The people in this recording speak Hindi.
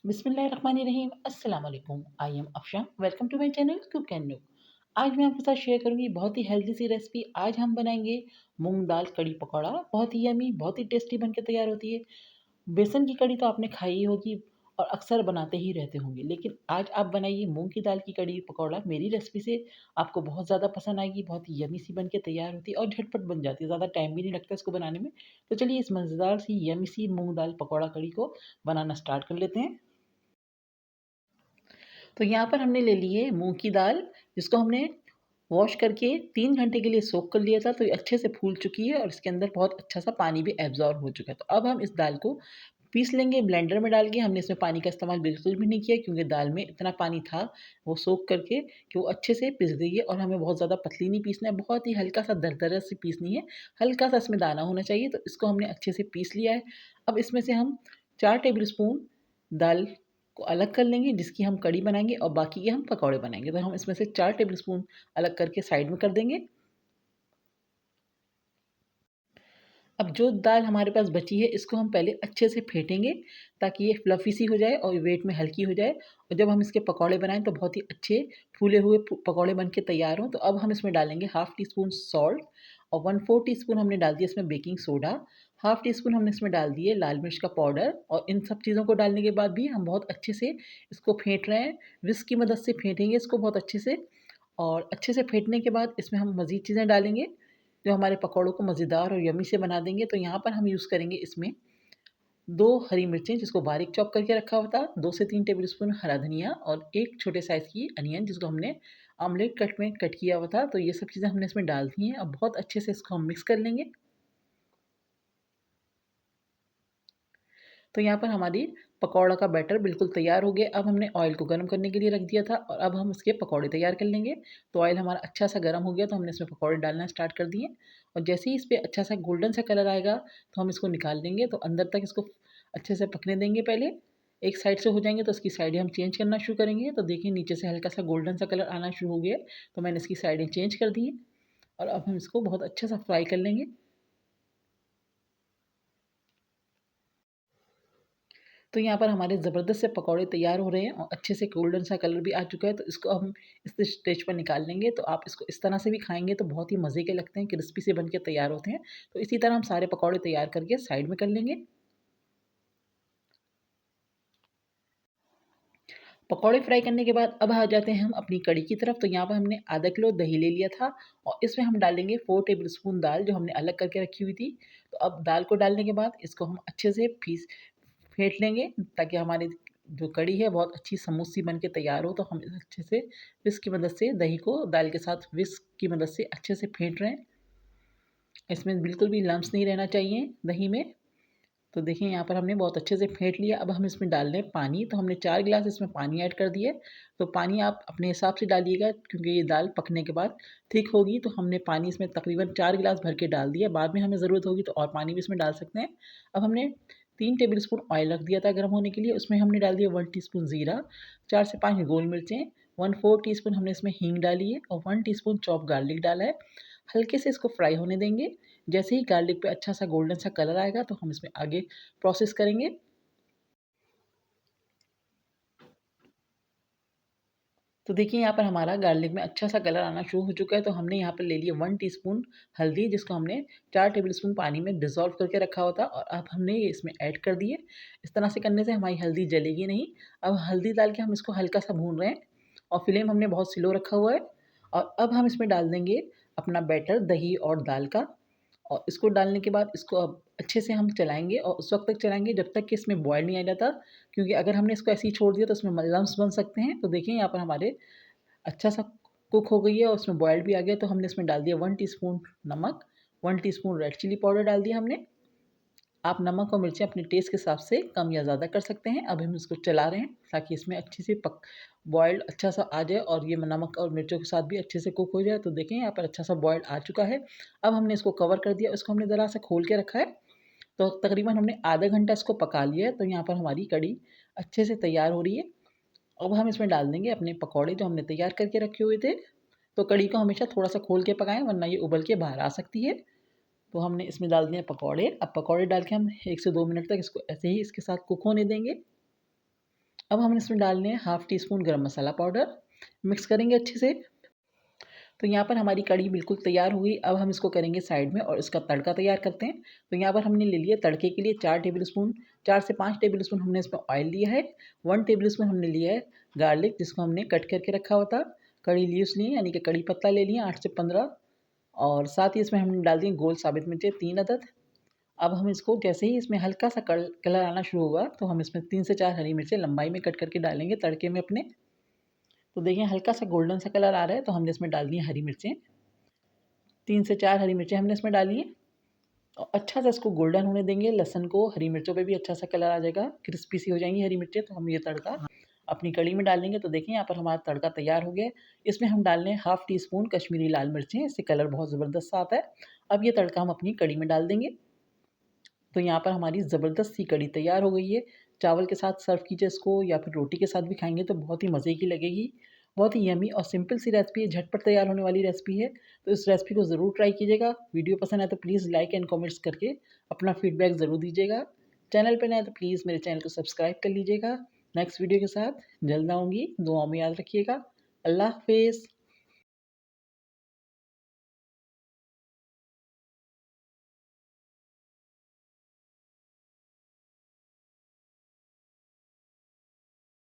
बिस्मिल्लाहिर्रहमानिर्रहीम अस्सलाम वालेकुम। I am Afsha. Welcome to my channel cook and nook. आज मैं आपके साथ शेयर करूंगी बहुत ही हेल्दी सी रेसिपी। आज हम बनाएंगे मूंग दाल कड़ी पकौड़ा। बहुत ही यमी, बहुत ही टेस्टी बनके तैयार होती है। बेसन की कड़ी तो आपने खाई ही होगी और अक्सर बनाते ही रहते होंगे, लेकिन आज आप बनाइए मूंग की दाल की कड़ी पकौड़ा। मेरी रेसिपी से आपको बहुत ज़्यादा पसंद आएगी। बहुत ही यमी सी बन के तैयार होती है और झटपट बन जाती है, ज़्यादा टाइम भी नहीं लगता इसको बनाने में। तो चलिए इस मज़ेदार सी यमी सी मूंग दाल पकौड़ा कड़ी को बनाना स्टार्ट कर लेते हैं। तो यहाँ पर हमने ले लिए मूँग की दाल, जिसको हमने वॉश करके 3 घंटे के लिए सोक कर लिया था। तो ये अच्छे से फूल चुकी है और इसके अंदर बहुत अच्छा सा पानी भी एब्ज़ॉर्ब हो चुका है। तो अब हम इस दाल को पीस लेंगे ब्लेंडर में डाल के। हमने इसमें पानी का इस्तेमाल बिल्कुल भी नहीं किया, क्योंकि दाल में इतना पानी था वो सोक करके कि वो अच्छे से पिस गई है। और हमें बहुत ज़्यादा पतली नहीं पीसना है, बहुत ही हल्का सा दरदरा सी पीसनी है। हल्का सा इसमें दाना होना चाहिए। तो इसको हमने अच्छे से पीस लिया है। अब इसमें से हम 4 टेबल स्पून दाल को अलग कर लेंगे, जिसकी हम कड़ी बनाएँगे और बाकी के हम पकौड़े बनाएँगे। तो हम इसमें से 4 टेबल स्पून अलग करके साइड में कर देंगे। अब जो दाल हमारे पास बची है, इसको हम पहले अच्छे से फेंटेंगे, ताकि ये फ्लफ़ी सी हो जाए और वेट में हल्की हो जाए। और जब हम इसके पकौड़े बनाएँ तो बहुत ही अच्छे फूले हुए पकौड़े बन के तैयार हों। तो अब हम इसमें डालेंगे हाफ़ टी स्पून सॉल्ट और 1/4 टीस्पून हमने डाल दिया इसमें baking soda. Half tea spoon हमने इसमें डाल दिए लाल मिर्च का पाउडर। और इन सब चीज़ों को डालने के बाद भी हम बहुत अच्छे से इसको फेंट रहे हैं। विस्क की मदद से फेंटेंगे इसको बहुत अच्छे से। और अच्छे से फेंटने के बाद इसमें हम मज़ीद चीज़ें डालेंगे, जो हमारे पकौड़ों को मज़ेदार और यम्मी से बना देंगे। तो यहाँ पर हम यूज़ करेंगे इसमें 2 हरी मिर्चें, जिसको बारीक चॉप करके रखा हुआ था, 2 से 3 टेबल स्पून हरा धनिया और 1 छोटे साइज़ की अनियन, जिसको हमने ऑमलेट कट में कट किया हुआ था। तो ये सब चीज़ें हमने इसमें डाल दी हैं। अब बहुत अच्छे से इसको हम मिक्स कर लेंगे। तो यहाँ पर हमारी पकौड़ा का बैटर बिल्कुल तैयार हो गया। अब हमने ऑयल को गर्म करने के लिए रख दिया था और अब हम इसके पकौड़े तैयार कर लेंगे। तो ऑयल हमारा अच्छा सा गर्म हो गया, तो हमने इसमें पकौड़े डालना स्टार्ट कर दिए। और जैसे ही इस पे अच्छा सा गोल्डन सा कलर आएगा, तो हम इसको निकाल लेंगे। तो अंदर तक इसको अच्छे से पकने देंगे पहले। एक साइड से हो जाएँगे तो इसकी साइडें हम चेंज करना शुरू करेंगे। तो देखिए नीचे से हल्का सा गोल्डन सा कलर आना शुरू हो गया है, तो मैंने इसकी साइडें चेंज कर दी हैं। और अब हम इसको बहुत अच्छा सा फ्राई कर लेंगे। तो यहाँ पर हमारे ज़बरदस्त से पकौड़े तैयार हो रहे हैं और अच्छे से गोल्डन सा कलर भी आ चुका है। तो इसको हम इस स्टेज पर निकाल लेंगे। तो आप इसको इस तरह से भी खाएँगे तो बहुत ही मज़े के लगते हैं, क्रिस्पी से बन के तैयार होते हैं। तो इसी तरह हम सारे पकौड़े तैयार करके साइड में कर लेंगे। पकौड़े फ्राई करने के बाद अब आ जाते हैं हम अपनी कड़ी की तरफ। तो यहाँ पर हमने आधा किलो दही ले लिया था और इसमें हम डालेंगे 4 टेबल स्पून दाल, जो हमने अलग करके रखी हुई थी। तो अब दाल को डालने के बाद इसको हम अच्छे से फेंट लेंगे, ताकि हमारी जो कड़ी है बहुत अच्छी स्मूथ सी बन के तैयार हो। तो हम इसे अच्छे से विस्क की मदद से दही को दाल के साथ विस्क की मदद से अच्छे से फेंट रहे हैं। इसमें बिल्कुल भी लम्स नहीं रहना चाहिए दही में। तो देखिए यहाँ पर हमने बहुत अच्छे से फेंट लिया। अब हम इसमें डाल रहे हैं पानी। तो हमने 4 गिलास इसमें पानी ऐड कर दिए। तो पानी आप अपने हिसाब से डालिएगा, क्योंकि ये दाल पकने के बाद थिक होगी। तो हमने पानी इसमें तकरीबन 4 गिलास भर के डाल दिया। बाद में हमें ज़रूरत होगी तो और पानी भी इसमें डाल सकते हैं। अब हमने 3 टेबल स्पून ऑयल रख दिया था गर्म होने के लिए। उसमें हमने डाल दिया 1 टीस्पून ज़ीरा, 4 से 5 गोल मिर्चें, 1/4 टीस्पून हमने इसमें हींग डाली है और 1 टीस्पून चॉप गार्लिक डाला है। हल्के से इसको फ्राई होने देंगे। जैसे ही गार्लिक पे अच्छा सा गोल्डन सा कलर आएगा, तो हम इसमें आगे प्रोसेस करेंगे। तो देखिए यहाँ पर हमारा गार्लिक में अच्छा सा कलर आना शुरू हो चुका है। तो हमने यहाँ पर ले लिया 1 टीस्पून हल्दी, जिसको हमने 4 टेबल स्पून पानी में डिज़ोल्व करके रखा हुआ था और अब हमने ये इसमें ऐड कर दिए। इस तरह से करने से हमारी हल्दी जलेगी नहीं। अब हल्दी डाल के हम इसको हल्का सा भून रहे हैं और फ्लेम हमने बहुत स्लो रखा हुआ है। और अब हम इसमें डाल देंगे अपना बैटर दही और दाल का। और इसको डालने के बाद इसको अब अच्छे से हम चलाएँगे और उस वक़्त तक चलाएँगे जब तक कि इसमें बॉयल नहीं आ जाता, क्योंकि अगर हमने इसको ऐसे ही छोड़ दिया तो इसमें लम्स बन सकते हैं। तो देखिए यहाँ पर हमारे अच्छा सा कुक हो गई है और उसमें बॉयल भी आ गया। तो हमने इसमें डाल दिया 1 टीस्पून नमक, 1 टीस्पून रेड चिली पाउडर डाल दिया हमने। आप नमक और मिर्चें अपने टेस्ट के हिसाब से कम या ज़्यादा कर सकते हैं। अब हम इसको चला रहे हैं ताकि इसमें अच्छी सी बॉयल अच्छा सा आ जाए और ये नमक और मिर्चों के साथ भी अच्छे से कुक हो जाए। तो देखें यहाँ पर अच्छा सा बॉयल आ चुका है। अब हमने इसको कवर कर दिया, इसको हमने ज़रा सा खोल के रखा है। तो तकरीबन हमने आधा घंटा इसको पका लिया है। तो यहाँ पर हमारी कढ़ी अच्छे से तैयार हो रही है। अब हम इसमें डाल देंगे अपने पकौड़े, जो हमने तैयार करके रखे हुए थे। तो कढ़ी को हमेशा थोड़ा-सा खोल के पकाएँ, वरना ये उबल के बाहर आ सकती है। तो हमने इसमें डाल दिए पकौड़े। अब पकौड़े डाल के हम 1 से 2 मिनट तक इसको ऐसे ही इसके साथ कुक होने देंगे। अब हम इसमें डालने हैं हाफ़ टी स्पून गरम मसाला पाउडर, मिक्स करेंगे अच्छे से। तो यहाँ पर हमारी कढ़ी बिल्कुल तैयार हो गई। अब हम इसको करेंगे साइड में और इसका तड़का तैयार करते हैं। तो यहाँ पर हमने ले लिया तड़के के लिए 4 टेबलस्पून 4 से 5 टेबलस्पून हमने इसमें ऑयल लिया है। 1 टेबलस्पून हमने लिया है गार्लिक, जिसको हमने कट करके रखा हुआ था। कड़ी लीव्स लिए यानी कि कड़ी पत्ता ले लिए 8 से 15, और साथ ही इसमें हमने डाल दी गोल साबित मिर्चें 3 अदद। अब हम इसको जैसे ही इसमें हल्का सा कलर आना शुरू होगा तो हम इसमें 3 से 4 हरी मिर्चें लंबाई में कट करके डालेंगे तड़के में अपने। तो देखिए हल्का सा गोल्डन सा कलर आ रहा है तो हमने इसमें डाल दी हरी मिर्चें। 3 से 4 हरी मिर्चें हमने इसमें डाली हैं और अच्छा सा इसको गोल्डन होने देंगे। लहसुन को, हरी मिर्चों पे भी अच्छा सा कलर आ जाएगा, क्रिस्पी सी हो जाएंगी हरी मिर्चें। तो हम ये तड़का अपनी कढ़ी में डाल देंगे। तो देखिए यहाँ पर हमारा तड़का तैयार हो गया है। इसमें हम डाल रहे हैं हाफ़ टी स्पून कश्मीरी लाल मिर्चें, इससे कलर बहुत ज़बरदस्त आता है। अब ये तड़का हम अपनी कढ़ी में डाल देंगे। तो यहाँ पर हमारी ज़बरदस्त सी कढ़ी तैयार हो गई है। चावल के साथ सर्व कीजिए इसको, या फिर रोटी के साथ भी खाएँगे तो बहुत ही मज़े की लगेगी। बहुत ही यम्मी और सिंपल सी रेसिपी है, झटपट तैयार होने वाली रेसिपी है। तो इस रेसिपी को ज़रूर ट्राई कीजिएगा। वीडियो पसंद आए तो प्लीज़ लाइक एंड कमेंट्स करके अपना फीडबैक ज़रूर दीजिएगा। चैनल पे नए हैं तो प्लीज़ मेरे चैनल को सब्सक्राइब कर लीजिएगा। नेक्स्ट वीडियो के साथ जल्द आऊँगी, दुआओं में याद रखिएगा। अल्लाह हाफ़िज़।